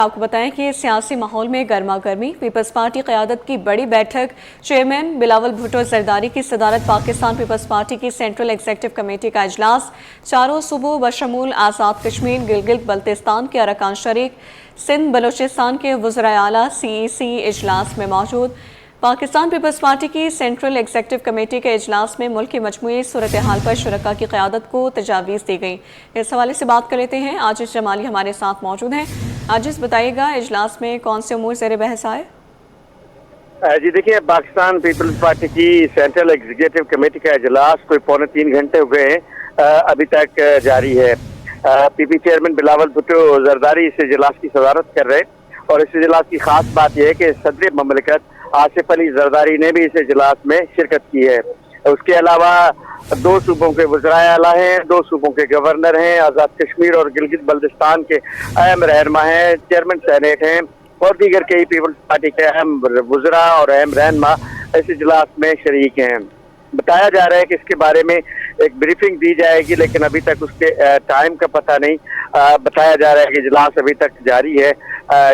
آپ کو بتائیں کہ سیاسی ماحول میں گرما گرمی پیپلز پارٹی قیادت کی بڑی بیٹھک چیئرمین بلاول بھٹو زرداری کی صدارت پاکستان پیپلز پارٹی کی سینٹرل ایگزیکٹو کمیٹی کا اجلاس چاروں صوبوں بشمول آزاد کشمیر گلگت بلتستان کے ارکان شریک سندھ بلوچستان کے وزرائے اعلیٰ CEC اجلاس میں موجود پاکستان پیپلز پارٹی کی سینٹرل ایگزیکٹو کمیٹی کے اجلاس میں ملک کی مجموعی صورتحال پر شرکاء کی قیادت کو تجاویز دی گئی۔ اس حوالے سے بات کر لیتے ہیں، عاجز جمالی ہمارے ساتھ موجود ہیں۔ عاجز بتائیے گا اجلاس میں کون سے امور زیر بحث آئے؟ جی دیکھیے، پاکستان پیپلز پارٹی کی سینٹرل ایگزیکٹو کمیٹی کا اجلاس کوئی پونے 3 گھنٹے ہوئے ہیں، ابھی تک جاری ہے۔ PP چیئرمین بلاول بھٹو زرداری اس اجلاس کی صدارت کر رہے، اور اس اجلاس کی خاص بات یہ ہے کہ صدر مملکت آصف علی زرداری نے بھی اس اجلاس میں شرکت کی ہے۔ اس کے علاوہ 2 صوبوں کے وزرائے اعلیٰ ہیں، 2 صوبوں کے گورنر ہیں، آزاد کشمیر اور گلگت بلتستان کے اہم رہنما ہیں، چیئرمین سینیٹ ہیں اور دیگر کئی پیپلز پارٹی کے اہم وزراء اور اہم رہنما اس اجلاس میں شریک ہیں۔ بتایا جا رہا ہے کہ اس کے بارے میں ایک بریفنگ دی جائے گی، لیکن ابھی تک اس کے ٹائم کا پتہ نہیں۔ بتایا جا رہا ہے کہ اجلاس ابھی تک جاری ہے،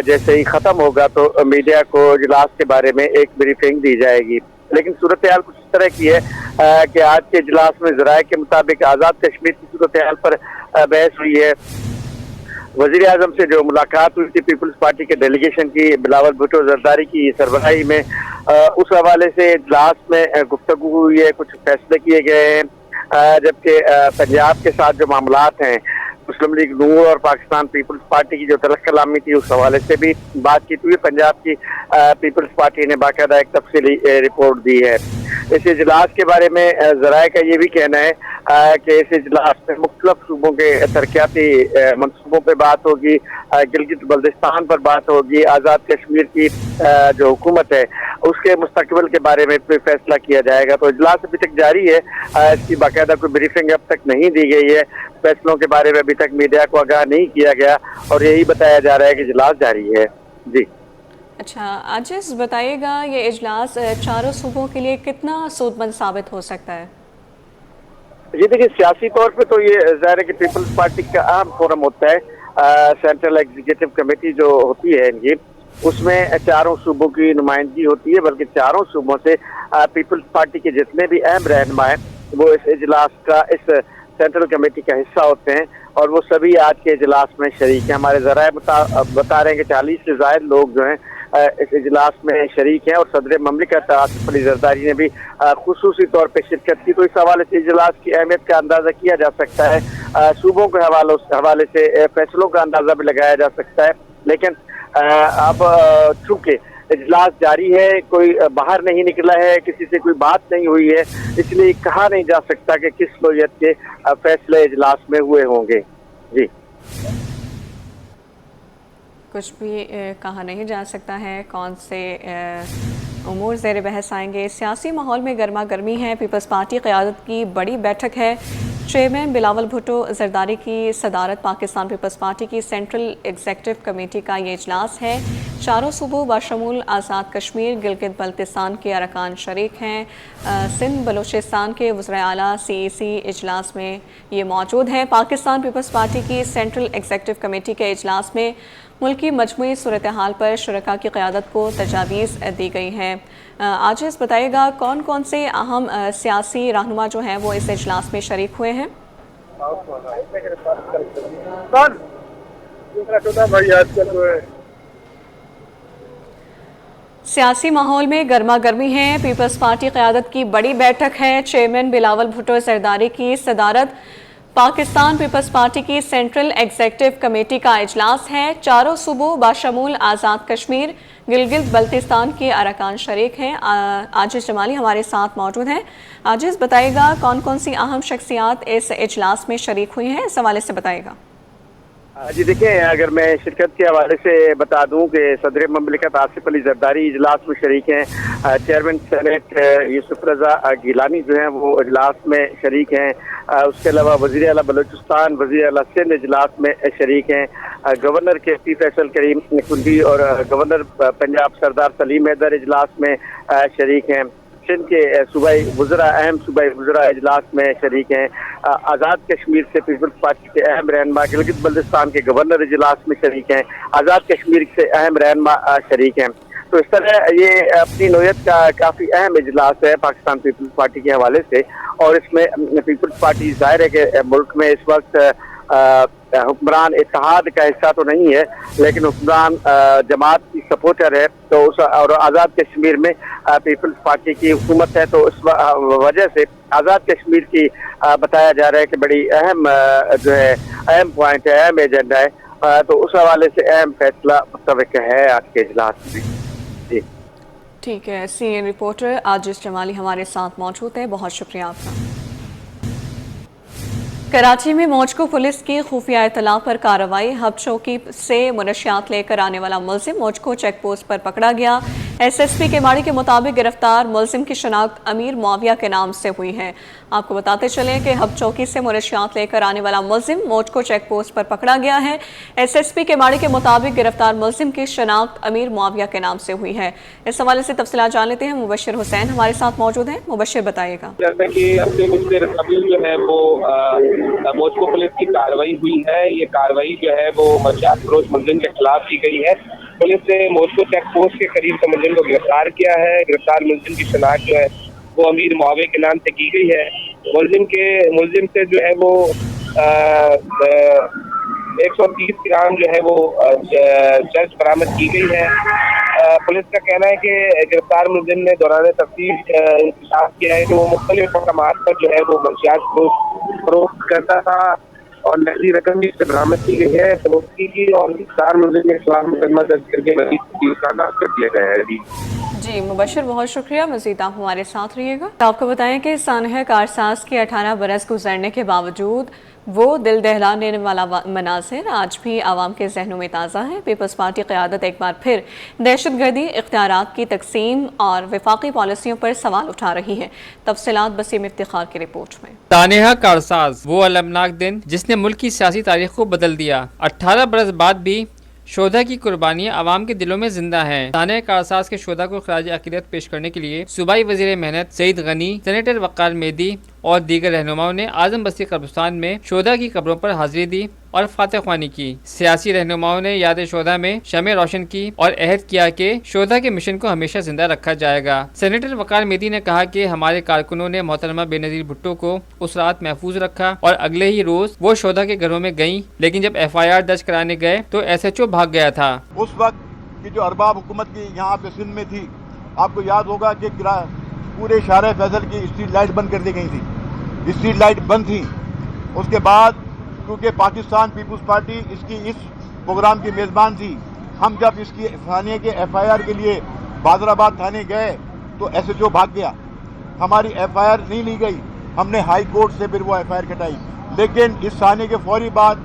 جیسے ہی ختم ہوگا تو میڈیا کو اجلاس کے بارے میں ایک بریفنگ دی جائے گی۔ لیکن صورتحال کچھ اس طرح کی ہے کہ آج کے اجلاس میں ذرائع کے مطابق آزاد کشمیر کی صورتحال پر بحث ہوئی ہے۔ وزیر اعظم سے جو ملاقات ہوئی تھی پیپلز پارٹی کے ڈیلیگیشن کی بلاول بھٹو زرداری کی سربراہی میں، اس حوالے سے اجلاس میں گفتگو ہوئی ہے، کچھ فیصلے کیے گئے ہیں، جبکہ پنجاب کے ساتھ جو معاملات ہیں، مسلم لیگ نون اور پاکستان پیپلز پارٹی کی جو تلخ کلامی تھی اس حوالے سے بھی بات کی ہوئی۔ پنجاب کی پیپلز پارٹی نے باقاعدہ ایک تفصیلی رپورٹ دی ہے۔ اس اجلاس کے بارے میں ذرائع کا یہ بھی کہنا ہے کہ اس اجلاس میں مختلف صوبوں کے ترقیاتی منصوبوں پہ بات ہوگی، گلگت بلتستان پر بات ہوگی، آزاد کشمیر کی جو حکومت ہے اس کے مستقبل کے بارے میں فیصلہ کیا جائے گا۔ تو اجلاس ابھی تک جاری ہے، اس کی باقاعدہ کوئی بریفنگ اب تک نہیں دی گئی ہے، فیصلوں کے بارے میں ابھی تک میڈیا کو آگاہ نہیں کیا گیا، اور یہی بتایا جا رہا ہے کہ اجلاس جاری ہے۔ جی اچھا عاجز بتائیے گا، یہ اجلاس چاروں صوبوں کے لیے کتنا سود مند ثابت ہو سکتا ہے؟ جی دیکھیے، سیاسی طور پہ تو یہ ظاہر ہے کہ پیپلز پارٹی کا اہم فورم ہوتا ہے۔ سینٹرل ایگزیکٹو کمیٹی جو ہوتی ہے ان کی، اس میں چاروں صوبوں کی نمائندگی ہوتی ہے، بلکہ چاروں صوبوں سے پیپلز پارٹی کے جتنے بھی اہم رہنما ہیں وہ اس اجلاس کا، اس سینٹرل کمیٹی کا حصہ ہوتے ہیں، اور وہ سبھی آج کے اجلاس میں شریک ہیں۔ ہمارے ذرائع بتا رہے ہیں کہ 40 سے زائد لوگ جو ہیں اس اجلاس میں شریک ہیں، اور صدر مملکت آصف علی زرداری نے بھی خصوصی طور پہ شرکت کی۔ تو اس حوالے سے اجلاس کی اہمیت کا اندازہ کیا جا سکتا ہے، صوبوں کے حوالے سے فیصلوں کا اندازہ بھی لگایا جا سکتا ہے۔ لیکن اب چونکہ اجلاس جاری ہے، کوئی باہر نہیں نکلا ہے، کسی سے کوئی بات نہیں ہوئی ہے، اس لیے کہا نہیں جا سکتا کہ کس نوعیت کے فیصلے اجلاس میں ہوئے ہوں گے۔ جی کچھ بھی کہا نہیں جا سکتا ہے کون سے امور زیر بحث آئیں گے۔ سیاسی ماحول میں گرما گرمی ہے، پیپلز پارٹی قیادت کی بڑی بیٹھک ہے، چیئرمین بلاول بھٹو زرداری کی صدارت پاکستان پیپلز پارٹی کی سینٹرل ایگزیکٹو کمیٹی کا یہ اجلاس ہے، چاروں صوبوں بشمول آزاد کشمیر گلگت بلتستان کے ارکان شریک ہیں، سندھ بلوچستان کے وزرائے اعلیٰ CEC اجلاس میں یہ موجود ہیں۔ پاکستان پیپلز پارٹی کی سینٹرل ایگزیکٹو کمیٹی کے اجلاس میں ملکی مجموعی صورتحال پر شرکاء کی قیادت کو تجاویز دی گئی ہیں۔ عاجز بتائیے گا کون کون سے اہم سیاسی رہنما جو ہیں وہ اس اجلاس میں شریک ہوئے ہیں؟ سیاسی ماحول میں گرما گرمی ہے، پیپلز پارٹی قیادت کی بڑی بیٹھک ہے، چیئرمین بلاول بھٹو زرداری کی صدارت پاکستان پیپلز پارٹی کی سینٹرل ایگزیکٹو کمیٹی کا اجلاس ہے، چاروں صوبوں بشمول آزاد کشمیر گلگت بلتستان کے ارکان شریک ہیں۔ عاجز جمالی ہمارے ساتھ موجود ہیں۔ عاجز بتائیے گا کون کون سی اہم شخصیات اس اجلاس میں شریک ہوئی ہیں، اس حوالے سے بتائیے گا۔ جی دیکھیں، اگر میں شرکت کے حوالے سے بتا دوں کہ صدر مملکت آصف علی زرداری اجلاس میں شریک ہیں، چیئرمین سینیٹ یوسف رضا گیلانی جو ہیں وہ اجلاس میں شریک ہیں، اس کے علاوہ وزیر اعلیٰ بلوچستان، وزیر اعلیٰ سندھ اجلاس میں شریک ہیں، گورنر KP فیصل کریم کنڈی اور گورنر پنجاب سردار سلیم حیدر اجلاس میں شریک ہیں۔ سندھ کے صوبائی وزراء اہم صوبائی وزراء اجلاس میں شریک ہیں. آزاد کشمیر سے پیپلز پارٹی کے اہم رہنما گلگت بلتستان کے گورنر اجلاس میں شریک ہیں. آزاد کشمیر سے اہم رہنما شریک ہیں. تو اس طرح یہ اپنی نوعیت کا کافی اہم اجلاس ہے پاکستان پیپلز پارٹی کے حوالے سے. اور اس میں پیپلز پارٹی ظاہر ہے کہ ملک میں اس وقت حکمران اتحاد کا حصہ تو نہیں ہے لیکن حکمران جماعت کی سپورٹر ہے. تو اس اور آزاد کشمیر میں پیپلز پارٹی کی حکومت ہے. تو اس وجہ سے آزاد کشمیر کی بتایا جا رہا ہے کہ بڑی اہم جو ہے اہم پوائنٹ ہے, اہم ایجنڈا ہے. تو اس حوالے سے اہم فیصلہ متوقع ہے آج کے اجلاس میں. جی ٹھیک ہے. CNN رپورٹر عاجز جمالی ہمارے ساتھ موجود ہے, بہت شکریہ آپ کا. کراچی میں موجکو پولیس کی خفیہ اطلاع پر کارروائی. ہب چوکی سے منشیات لے کر آنے والا ملزم موجکو چیک پوسٹ پر پکڑا گیا. SSP کیماڑی کے مطابق گرفتار ملزم کی شناخت امیر معاویہ کے نام سے ہوئی ہے. آپ کو بتاتے چلیں کہ ہب چوکی سے منشیات لے کر آنے والا ملزم موجکو چیک پوسٹ پر پکڑا گیا ہے. SSP کیماڑی کے مطابق گرفتار ملزم کی شناخت امیر معاویہ کے نام سے ہوئی ہے. اس حوالے سے تفصیلات جان لیتے ہیں. مبشر حسین ہمارے ساتھ موجود ہیں. مبشر بتائیے گا. جیسا کہ اب سے کچھ دیر قبل جو ہے وہ موجکو پولیس کی کارروائی ہوئی ہے. یہ کارروائی جو ہے وہ منشیات فروش ملزم کے خلاف کی گئی ہے. پولیس نے موجکو چیک پوسٹ کے قریب سے ملزم کو گرفتار کیا ہے. گرفتار ملزم کی شناخت جو ہے وہ امیر معاویہ کے نام سے کی گئی ہے. ملزم سے جو ہے وہ 130 گرام جو ہے وہ چرس برآمد کی گئی ہے. پولیس کا کہنا ہے کہ گرفتار ملزم نے دوران تفتیش انکشاف کیا ہے کہ وہ مختلف مقامات پر جو ہے وہ منشیات فروخت کرتا تھا اور نقدی رقم بھی سے برآمد کی گئی ہے. فروختی کی اور گرفتار ملزم کے خلاف مقدمہ درج کر کے مزید تفتیش کا آغاز کر دیا گیا ہے. جی مبشر بہت شکریہ. مزید آپ ہمارے ساتھ رہیے گا. آپ کو بتائیں کہ سانحہ کارساز کے 18 برس گزرنے کے باوجود وہ دل دہلانے والا مناظر آج بھی عوام کے ذہنوں میں تازہ ہے. پیپلز پارٹی قیادت ایک بار پھر دہشت گردی, اختیارات کی تقسیم اور وفاقی پالیسیوں پر سوال اٹھا رہی ہے. تفصیلات بسیم افتخار کی رپورٹ میں. سانحہ کارساز وہ المناک دن جس نے ملک کی سیاسی تاریخ کو بدل دیا. 18 برس بعد بھی شہداء کی قربانیاں عوام کے دلوں میں زندہ ہیں. سانحہ کارساز کے شہداء کو خراج عقیدت پیش کرنے کے لیے صوبائی وزیر محنت سعید غنی, سینیٹر وقار میدی اور دیگر رہنماؤں نے اعظم بستی قبرستان میں شہداء کی قبروں پر حاضری دی اور فاتح خوانی کی. سیاسی رہنماؤں نے یاد شہداء میں شمع روشن کی اور عہد کیا کہ شہداء کے مشن کو ہمیشہ زندہ رکھا جائے گا. سینیٹر وقار میدی نے کہا کہ ہمارے کارکنوں نے محترمہ بے نظیر بھٹو کو اس رات محفوظ رکھا اور اگلے ہی روز وہ شہداء کے گھروں میں گئیں, لیکن جب FIR درج کرانے گئے تو SHO بھاگ گیا تھا. اس وقت کی جو ارباب حکومت کی یہاں پہ سندھ میں تھی, آپ کو یاد ہوگا کہ پورے شارع فیصل کی اسٹریٹ لائٹ بند کر دی گئی تھی. اسٹریٹ لائٹ بند تھی. اس کے بعد کیونکہ پاکستان پیپلز پارٹی اس پروگرام کی میزبان تھی, ہم جب اس کی ثانیہ کے FIR کے لیے بادر آباد تھانے گئے تو SHO بھاگ گیا. ہماری FIR نہیں لی گئی. ہم نے ہائی کورٹ سے پھر وہ FIR کٹائی. لیکن اس ثانیہ کے فوری بعد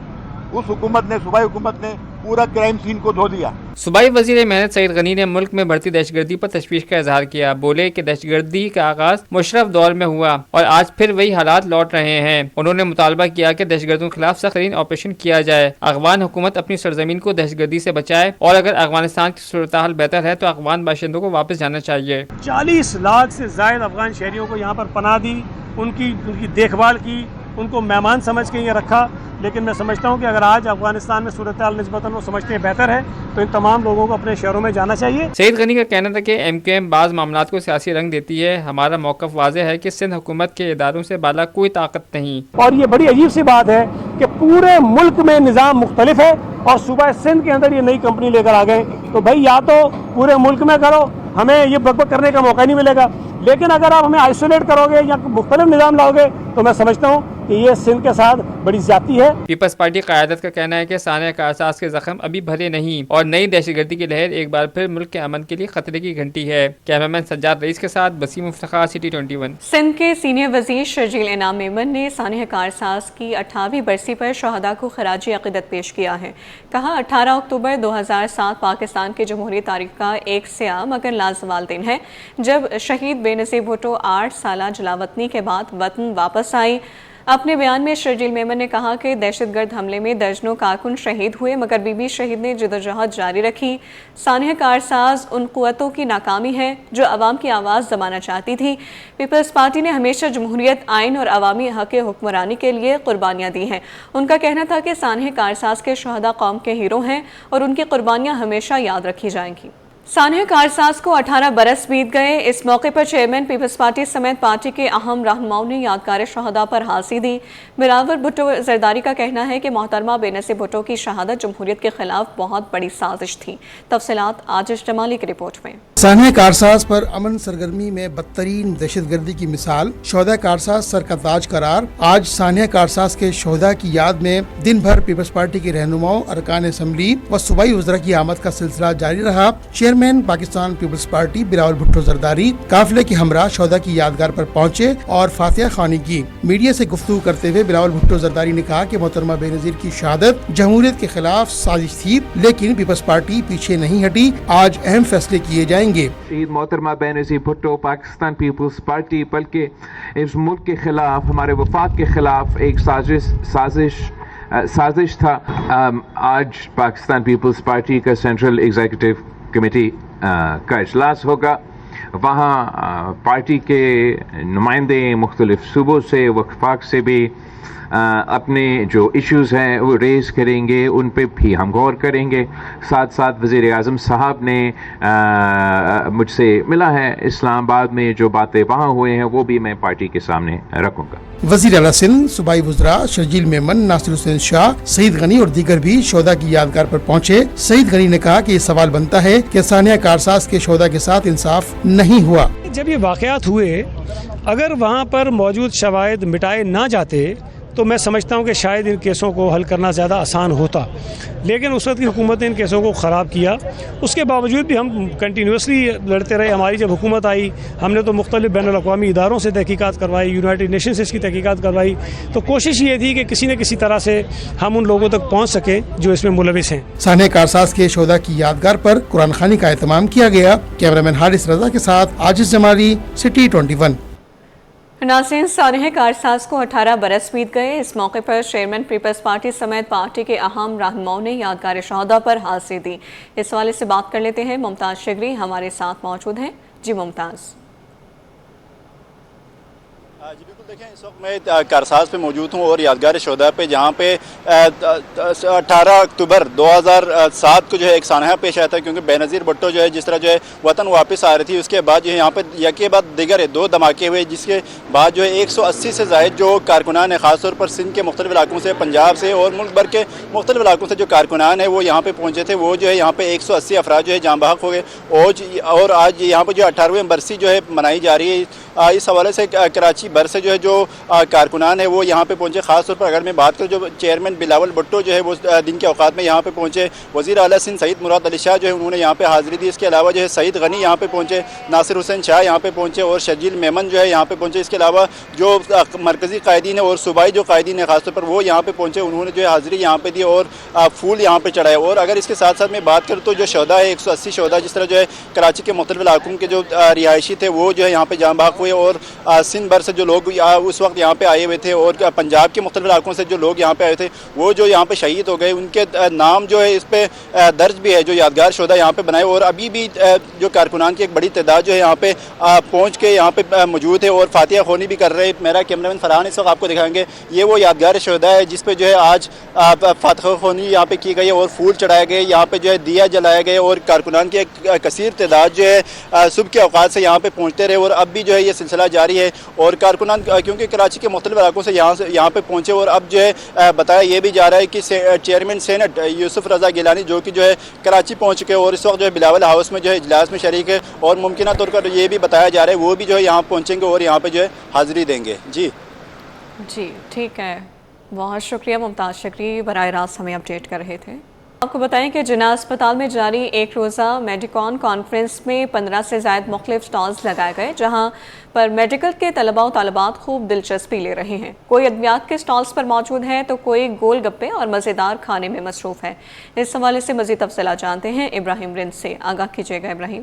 اس حکومت نے, صوبائی حکومت نے پورا کرائم سین کو دھو دیا. صوبائی وزیر محنت سعید غنی نے ملک میں بڑھتی دہشت گردی پر تشویش کا اظہار کیا. بولے کہ دہشت گردی کا آغاز مشرف دور میں ہوا اور آج پھر وہی حالات لوٹ رہے ہیں. انہوں نے مطالبہ کیا کہ دہشت گردوں کے خلاف سخت ترین آپریشن کیا جائے. افغان حکومت اپنی سرزمین کو دہشت گردی سے بچائے اور اگر افغانستان کی صورتحال بہتر ہے تو افغان باشندوں کو واپس جانا چاہیے. 40 لاکھ سے زائد افغان شہریوں کو یہاں پر پناہ دی, ان کی دیکھ بھال کی, ان کو مہمان سمجھ کے یہ رکھا. لیکن میں سمجھتا ہوں کہ اگر آج افغانستان میں صورتحال نسبتاً وہ سمجھتے ہیں بہتر ہے تو ان تمام لوگوں کو اپنے شہروں میں جانا چاہیے. سعید غنی کا کہنا تھا کہ MQM بعض معاملات کو سیاسی رنگ دیتی ہے. ہمارا موقف واضح ہے کہ سندھ حکومت کے اداروں سے بالا کوئی طاقت نہیں. اور یہ بڑی عجیب سی بات ہے کہ پورے ملک میں نظام مختلف ہے اور صوبہ سندھ کے اندر یہ نئی کمپنی لے کر آ گئے. تو بھائی یا تو پورے ملک میں کرو, ہمیں یہ بک بک کرنے کا موقع نہیں ملے گا. لیکن اگر آپ ہمیں آئسولیٹ کرو گے یا مختلف نظام لاؤ گے تو میں سمجھتا ہوں کہ یہ سندھ کے ساتھ بڑی زیادتی ہے. پیپلز پارٹی قیادت کا کہنا ہے کہ سانحہ کارساز کے زخم ابھی بھرے نہیں اور نئی دہشت گردی کی لہر ایک بار پھر ملک کے امن کے لیے خطرے کی گھنٹی ہے. کیمرامین سجاد رئیس کے ساتھ بسیم افتخار, سٹی 21. سندھ کے سینئر وزیر شرجیل انعام میمن نے سانحہ کارساز کی 28ویں برسی پر شہداء کو خراج عقیدت پیش کیا ہے. کہا 18 اکتوبر 2007 پاکستان کی جمہوری تاریخ کا ایک سیاہ مگر لازوال دن ہے جب شہید بے نظیر بھٹو 8 سالہ جلاوطنی کے بعد وطن واپس آئی. اپنے بیان میں شرجیل میمن نے کہا کہ دہشت گرد حملے میں درجنوں کارکن شہید ہوئے مگر بی بی شہید نے جدوجہد جاری رکھی. سانحہ کارساز ان قوتوں کی ناکامی ہے جو عوام کی آواز دبانا چاہتی تھی. پیپلز پارٹی نے ہمیشہ جمہوریت، آئین اور عوامی حق حکمرانی کے لیے قربانیاں دی ہیں. ان کا کہنا تھا کہ سانحہ کارساز کے شہداء قوم کے ہیرو ہیں اور ان کی قربانیاں ہمیشہ یاد رکھی جائیں گی. سانحہ کارساز کو 18 برس بیت گئے. اس موقع پر چیئرمین پیپلز پارٹی سمیت پارٹی کے اہم رہنماؤں نے یادگار شہداء پر ہانسی دی. بلاول بھٹو زرداری کا کہنا ہے کہ محترمہ بے نظیر بھٹو کی شہادت جمہوریت کے خلاف بہت بڑی سازش تھی. تفصیلات عاجز جمالی کی رپورٹ میں. سانحہ کارساز پر امن سرگرمی میں بدترین دہشت گردی کی مثال شہداء کارساز سر کا تاج قرار. آج سانحہ کارساز کے شہداء کی یاد میں دن بھر پیپلز پارٹی کے رہنماؤں، ارکان اسمبلی و صوبائی وزراء کی آمد کا سلسلہ جاری رہا. چیئرمین پاکستان پیپلز پارٹی بلاول بھٹو زرداری قافلے کے ہمراہ شہداء کی یادگار پر پہنچے اور فاتحہ خوانی کی. میڈیا سے گفتگو کرتے ہوئے بلاول بھٹو زرداری نے کہا کہ محترمہ بے نظیر کی شہادت جمہوریت کے خلاف سازش تھی لیکن پیپلز پارٹی پیچھے نہیں ہٹی. آج اہم فیصلے کیے جائیں گے. شہید محترمہ بے نظیر بھٹو پاکستان پیپلز پارٹی بلکہ اس ملک کے خلاف، ہمارے وفاق کے خلاف ایک سازش تھا. آج پاکستان پیپلز پارٹی کا سینٹرل ایگزیکٹو کمیٹی کا اجلاس ہوگا. وہاں پارٹی کے نمائندے مختلف صوبوں سے، وفاق سے بھی اپنے جو ایشوز ہیں وہ ریز کریں گے، ان پہ بھی ہم غور کریں گے. ساتھ ساتھ وزیر اعظم صاحب نے مجھ سے ملا ہے اسلام آباد میں، جو باتیں وہاں ہوئے ہیں وہ بھی میں پارٹی کے سامنے رکھوں گا. وزیر اعلیٰ سندھ، صوبائی وزراء شرجیل میمن، ناصر حسین شاہ، سعید غنی اور دیگر بھی شہداء کی یادگار پر پہنچے. سعید غنی نے کہا کہ یہ سوال بنتا ہے کہ سانحہ کارساز کے شہداء کے ساتھ انصاف نہیں ہوا. جب یہ واقعات ہوئے، اگر وہاں پر موجود شواہد مٹائے نہ جاتے تو میں سمجھتا ہوں کہ شاید ان کیسوں کو حل کرنا زیادہ آسان ہوتا، لیکن اس وقت کی حکومت نے ان کیسوں کو خراب کیا. اس کے باوجود بھی ہم کنٹینیوسلی لڑتے رہے. ہماری جب حکومت آئی ہم نے تو مختلف بین الاقوامی اداروں سے تحقیقات کروائی، یونائٹڈ نیشن سے اس کی تحقیقات کروائی. تو کوشش یہ تھی کہ کسی نہ کسی طرح سے ہم ان لوگوں تک پہنچ سکیں جو اس میں ملوث ہیں. سانحہ کارساز کے شہداء کی یادگار پر قرآن خوانی کا اہتمام کیا گیا. کیمرامین حارث رضا کے ساتھ عاجز جمالی، سٹی 21. ناظرین، سانحہ کارساز کو 18 برس بیت گئے. اس موقع پر چیئرمین پیپلز پارٹی سمیت پارٹی کے اہم رہنماؤں نے یادگار شہداء پر ہانسی دی. اس حوالے سے بات کر لیتے ہیں. ممتاز شگری ہمارے ساتھ موجود ہیں. جی ممتاز. جی بالکل، دیکھیں اس وقت میں کارساز پہ موجود ہوں اور یادگار شہداء پہ، جہاں پہ 18 اکتوبر 2007 کو جو ہے ایک سانحہ پیش آیا تھا، کیونکہ بے نظیر بھٹو جو ہے جس طرح جو ہے وطن واپس آ رہی تھی، اس کے بعد جو ہے یہاں پہ یکے بعد دیگر 2 دھماکے ہوئے، جس کے بعد جو ہے 180 سے زائد جو کارکنان ہیں، خاص طور پر سندھ کے مختلف علاقوں سے، پنجاب سے اور ملک بھر کے مختلف علاقوں سے جو کارکنان ہیں وہ یہاں پہ پہنچے تھے. وہ جو ہے یہاں پہ 180 افراد جو ہے جاں بحق ہو گئے اور آج یہاں پہ جو 18ویں برسی جو ہے منائی جا رہی ہے. اس حوالے سے کراچی بھر سے جو ہے جو کارکنان ہیں وہ یہاں پہ پہنچے. خاص طور پر اگر میں بات کروں، جو چیئرمین بلاول بھٹو جو ہے وہ دن کے اوقات میں یہاں پہ پہنچے. وزیر اعلیٰ سندھ سعید مراد علی شاہ جو ہے انہوں نے یہاں پہ حاضری دی. اس کے علاوہ جو ہے سعید غنی یہاں پہ پہنچے، ناصر حسین شاہ یہاں پہ پہنچے اور شرجیل میمن جو ہے یہاں پہ پہنچے. اس کے علاوہ جو مرکزی قائدین ہیں اور صوبائی جو قائدین ہیں خاص طور پر وہ یہاں پہ پہنچے. انہوں نے جو ہے حاضری یہاں پہ دی اور پھول یہاں پہ چڑھائے. اور اگر اس کے ساتھ ساتھ میں بات کروں تو جو شہداء ہے 180 شہداء جس طرح جو ہے کراچی کے مختلف علاقوں کے جو رہائشی تھے وہ جو ہے یہاں پہ جاں بحق ہوئے اور سندھ بھر سے جو لوگ اس وقت یہاں پہ آئے ہوئے تھے اور پنجاب کے مختلف علاقوں سے جو لوگ یہاں پہ آئے تھے وہ جو یہاں پہ شہید ہو گئے. ان کے نام جو ہے اس پہ درج بھی ہے، جو یادگار شہداء یہاں پہ بنائے. اور ابھی بھی جو کارکنان کی ایک بڑی تعداد جو ہے یہاں پہ پہنچ کے یہاں پہ موجود ہے اور فاتحہ خوانی بھی کر رہے ہیں. میرا کیمرامین فرحان اس وقت آپ کو دکھائیں گے. یہ وہ یادگار شہداء ہے جس پہ جو ہے آج فاتحہ خوانی یہاں پہ کی گئی ہے اور پھول چڑھائے گئے. یہاں پہ جو ہے دیا جلائے گئے اور کارکنان کی ایک کثیر تعداد جو ہے صبح کے اوقات سے یہاں پہ پہنچتے رہے اور اب بھی جو ہے یہ سلسلہ جاری ہے. اور کارکنان کیونکہ کراچی کے مختلف علاقوں سے یہاں پہ پہنچے اور اب جو ہے بتایا یہ بھی جا رہا ہے کہ چیئرمین سینٹ یوسف رضا گیلانی جو کہ جو ہے کراچی پہنچ چکے اور اس وقت جو ہے بلاول ہاؤس میں جو ہے اجلاس میں شریک ہے اور ممکنہ طور پر یہ بھی بتایا جا رہا ہے وہ بھی جو ہے یہاں پہنچیں گے اور یہاں پہ جو ہے حاضری دیں گے. جی ٹھیک ہے، بہت شکریہ ممتاز شگری، براہ راست ہمیں اپڈیٹ کر رہے تھے. آپ کو بتائیں کہ جناح اسپتال میں جاری ایک روزہ میڈیکون کانفرنس میں 15 سے زائد مختلف سٹالز لگائے گئے، جہاں پر میڈیکل کے طلباء و طالبات خوب دلچسپی لے رہے ہیں. کوئی ادویات کے سٹالز پر موجود ہے تو کوئی گول گپے اور مزیدار کھانے میں مصروف ہے. اس حوالے سے مزید تفصیلات جانتے ہیں ابراہیم رند سے. آگاہ کیجیے گا ابراہیم.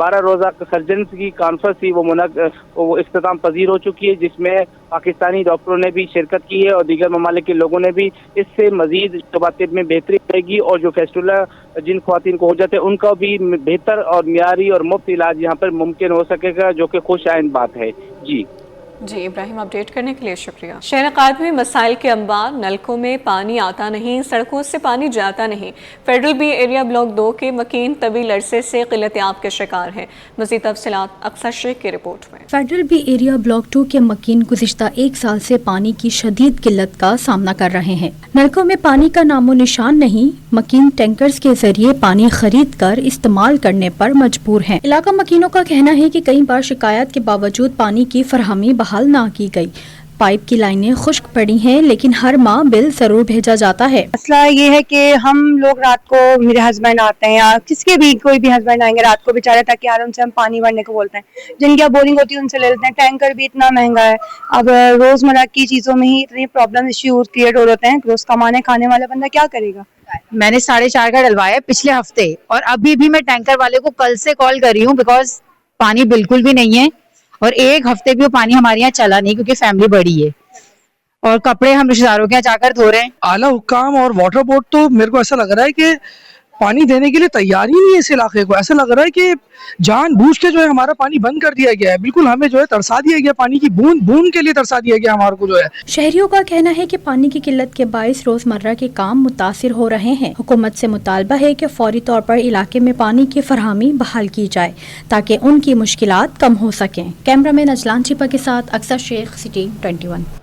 12 روزہ سرجنز کی کانفرنس تھی وہ اختتام پذیر ہو چکی ہے، جس میں پاکستانی ڈاکٹروں نے بھی شرکت کی ہے اور دیگر ممالک کے لوگوں نے بھی۔ اس سے مزید شعبہ طب میں بہتری آئے گی اور جو فیسٹولا جن خواتین کو ہو جاتے ہیں ان کا بھی بہتر اور معیاری اور مفت علاج یہاں پر ممکن ہو سکے گا، جو کہ خوش آئند بات ہے۔ جی ابراہیم، اپڈیٹ کرنے کے لیے شکریہ۔ شہر قائد میں مسائل کے انبار، نلکوں میں پانی آتا نہیں، سڑکوں سے پانی جاتا نہیں۔ فیڈرل بی ایریا بلاک 2 کے مکین طویل عرصے سے قلت آب کے شکار ہیں۔ مزید تفصیلات اقصی شیخ کی رپورٹ میں۔ فیڈرل بی ایریا بلاک 2 کے مکین گزشتہ 1 سال سے پانی کی شدید قلت کا سامنا کر رہے ہیں۔ نلکوں میں پانی کا نام و نشان نہیں، مکین ٹینکرز کے ذریعے پانی خرید کر استعمال کرنے پر مجبور ہیں۔ علاقہ مکینوں کا کہنا ہے کہ کئی بار شکایات کے باوجود پانی کی فراہمی بحال نہ کی گئی۔ پائپ کی لائنیں خشک پڑی ہیں لیکن ہر ماہ بل ضرور بھیجا جاتا ہے۔ مسئلہ یہ ہے کہ ہم لوگ رات کو، میرے ہسبینڈ آتے ہیں یا کس کے بھی کوئی بھی ہسبینڈ آئیں گے رات کو بیچارے، تاکہ یار ان سے ہم پانی بھرنے کو بولتے ہیں، جن کی بورنگ ہوتی ہے ان سے لے لیتے ہیں۔ ٹینکر بھی اتنا مہنگا ہے، اب روزمرہ کی چیزوں میں ہی اتنی پرابلم ایشوز کریٹ ہو رہتے ہیں، روز کمانے کھانے والا بندہ کیا کرے گا۔ میں نے 4.5 کا ڈلوایا پچھلے ہفتے، اور ابھی بھی میں ٹینکر والے کو کل سے کال کر رہی ہوں بیکاز پانی بالکل بھی نہیں ہے، اور 1 ہفتے بھی وہ پانی ہمارے یہاں چلا نہیں کیونکہ فیملی بڑی ہے، اور کپڑے ہم رشتہ داروں کے یہاں جا کر دھو رہے ہیں۔ اعلیٰ حکام اور واٹر بورڈ تو میرے کو ایسا لگ رہا ہے کہ پانی دینے کے لیے تیار ہی نہیں ہے اس علاقے کو۔ ایسا لگ رہا ہے کہ جان بوجھ کے جو ہے ہمارا پانی بند کر دیا گیا ہے، بالکل ہمیں جو ہے ترسا دیا گیا، پانی کی بوند بوند کے لیے ترسا دیا گیا ہمارے کو جو ہے۔ شہریوں کا کہنا ہے کہ پانی کی قلت کے باعث روزمرہ کے کام متاثر ہو رہے ہیں۔ حکومت سے مطالبہ ہے کہ فوری طور پر علاقے میں پانی کی فراہمی بحال کی جائے تاکہ ان کی مشکلات کم ہو سکیں۔ کیمرہ مین اجلان چپا کے ساتھ اقصی شیخ، سٹی 21۔